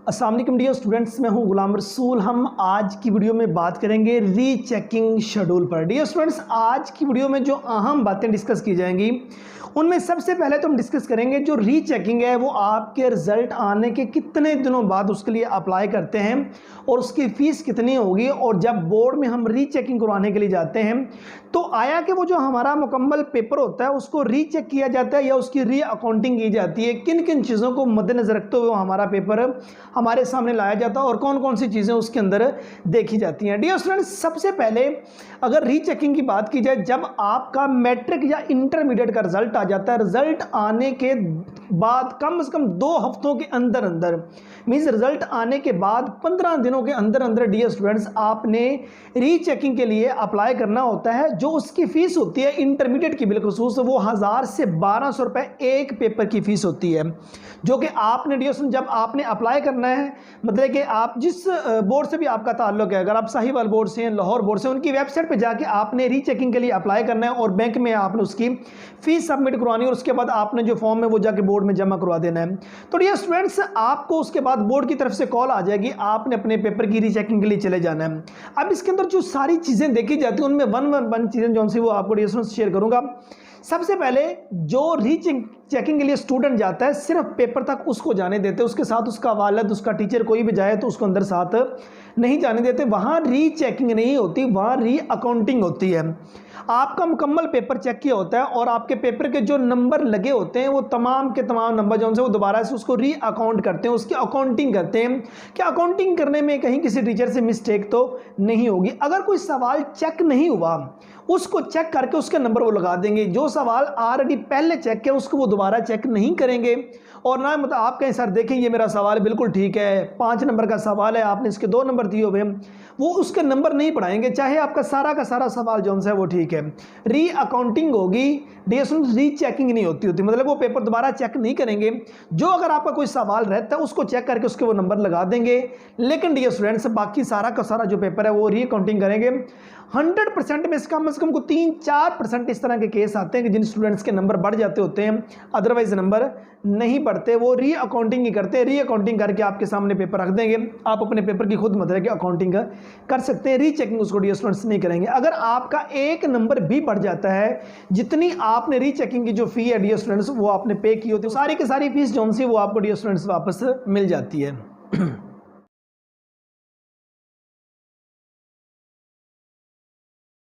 अस्सलाम वालेकुम dear students, मैं हूं गुलाम रसूल। हम आज की वीडियो में बात करेंगे रीचेकिंग शेड्यूल पर। डियर स्टूडेंट्स, आज की वीडियो में जो अहम बातें डिस्कस की जाएंगी उनमें सबसे पहले तो हम डिस्कस करेंगे जो रीचेकिंग है वो आपके रिजल्ट आने के कितने दिनों बाद उसके लिए अप्लाई करते हैं और उसकी फ़ीस कितनी होगी। और जब बोर्ड में हम रीचेकिंग करवाने के लिए जाते हैं तो आया कि वो जो हमारा मुकम्मल पेपर होता है उसको रीचेक किया जाता है या उसकी री अकाउंटिंग की जाती है, किन किन चीज़ों को मद्देनज़र रखते हुए हमारा पेपर हमारे सामने लाया जाता है और कौन कौन सी चीज़ें उसके अंदर देखी जाती हैं। डियर स्टूडेंट्स, सबसे पहले अगर रीचेकिंग की बात की जाए, जब आपका मैट्रिक या इंटरमीडिएट का रिजल्ट आ जाता है, रिजल्ट आने के बाद कम से कम 2 हफ्तों के अंदर अंदर, मीन्स रिजल्ट आने के बाद 15 दिनों के अंदर अंदर डियर स्टूडेंट्स आपने रीचेकिंग के लिए अप्लाई करना होता है। जो उसकी फ़ीस होती है इंटरमीडिएट की बिलखुसूस वो 1000 से 1200 रुपये एक पेपर की फ़ीस होती है, जो कि आपने डियर स्टूडेंट जब आपने अप्लाई करना है, मतलब कि आप जिस बोर्ड से भी आपका ताल्लुक है, अगर आप साहिवाल बोर्ड से हैं, लाहौर बोर्ड से, उनकी वेबसाइट पे जाके आपने रीचेकिंग के लिए अप्लाई करना है और बैंक में आपने उसकी फ़ीस सबमिट करवानी है और उसके बाद आपने जो फॉर्म है वो जाके बोर्ड में जमा करवा देना है। तो डियर स्टूडेंट्स, आपको उसके बाद बोर्ड की तरफ से कॉल आ जाएगी, आपने अपने पेपर की रीचेकिंग के लिए चले जाना है। अब इसके अंदर जो सारी चीज़ें देखी जाती हैं उनमें वन चीज़ें जो सी वो आपको डियर स्टूडेंट्स शेयर करूँगा। सबसे पहले जो रीचेकिंग के लिए स्टूडेंट जाता है सिर्फ पेपर तक उसको जाने देते, उसके साथ उसका वालिद, उसका टीचर कोई भी जाए तो उसको अंदर साथ नहीं जाने देते। वहाँ रीचेकिंग नहीं होती, वहाँ री अकाउंटिंग होती है। आपका मुकम्मल पेपर चेक किया होता है और आपके पेपर के जो नंबर लगे होते हैं वो तमाम के तमाम नंबर जो वो दोबारा से उसको री अकाउंट करते हैं, उसकी अकाउंटिंग करते हैं कि अकाउंटिंग करने में कहीं किसी टीचर से मिस्टेक तो नहीं होगी। अगर कोई सवाल चेक नहीं हुआ उसको चेक करके उसके नंबर वो लगा देंगे। जो सवाल ऑलरेडी पहले चेक किया उसको वो दोबारा चेक नहीं करेंगे। और ना मतलब आप कहें सर देखें ये मेरा सवाल बिल्कुल ठीक है, 5 नंबर का सवाल है, आपने इसके 2 नंबर दिए हुए, वो उसके नंबर नहीं पढ़ाएंगे, चाहे आपका सारा का सारा सवाल जो है वो ठीक है। री अकाउंटिंग होगी डियर स्टूडेंट्स, री चेकिंग नहीं होती, मतलब वो पेपर दोबारा चेक नहीं करेंगे। जो अगर आपका कोई सवाल रहता है उसको चेक करके उसके वो नंबर लगा देंगे। लेकिन डियर स्टूडेंट्स, बाकी सारा का सारा जो पेपर है वो री अकाउंटिंग करेंगे। 100% में से कम को 3-4% इस तरह के केस आते हैं कि जिन स्टूडेंट्स के नंबर बढ़ जाते होते हैं, अदरवाइज नंबर नहीं बढ़ते, वो री अकाउंटिंग ही करते हैं। री अकाउंटिंग करके आपके सामने पेपर रख देंगे, आप अपने पेपर की खुद मतलब की अकाउंटिंग कर सकते हैं। री चेकिंग उसको डियर स्टूडेंट्स नहीं करेंगे। अगर आपका एक नंबर भी बढ़ जाता है, जितनी आपने री चेकिंग की जो फी है डियर स्टूडेंट्स वो आपने पे की होती है, सारी की सारी फीस जो सी वो आपको डियर स्टूडेंट्स वापस मिल जाती है।